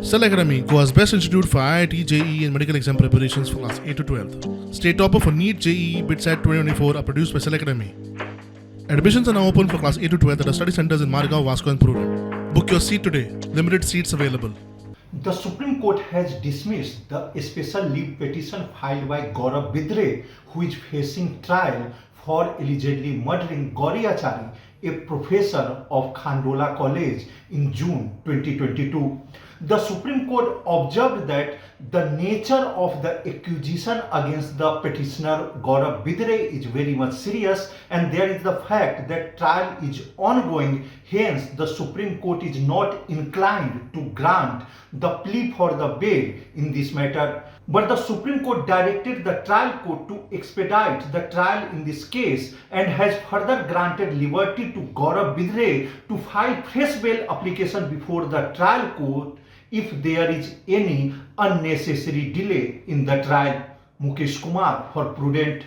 Cell Academy, Goa's best institute for IIT, JEE and medical exam preparations for class 8 to 12. State topper for NEET, JEE, BITSAT 2024 are produced by Cell Academy. Admissions are now open for class 8 to 12 at our study centers in Margao, Vasco and Prudent. Book your seat today. Limited seats available. The Supreme Court has dismissed the special leave petition filed by Gauri Achari, who is facing trial for allegedly murdering Gauri Achari, a professor of Khandola College, in June 2022. The Supreme Court observed that the nature of the accusation against the petitioner Gauri Achari is very much serious, and there is the fact that trial is ongoing. Hence, the Supreme Court is not inclined to grant the plea for the bail in this matter. But the Supreme Court directed the trial court to expedite the trial in this case and has further granted liberty to Gauri Achari to file fresh bail application before the trial court if there is any unnecessary delay in the trial. Mukesh Kumar for Prudent.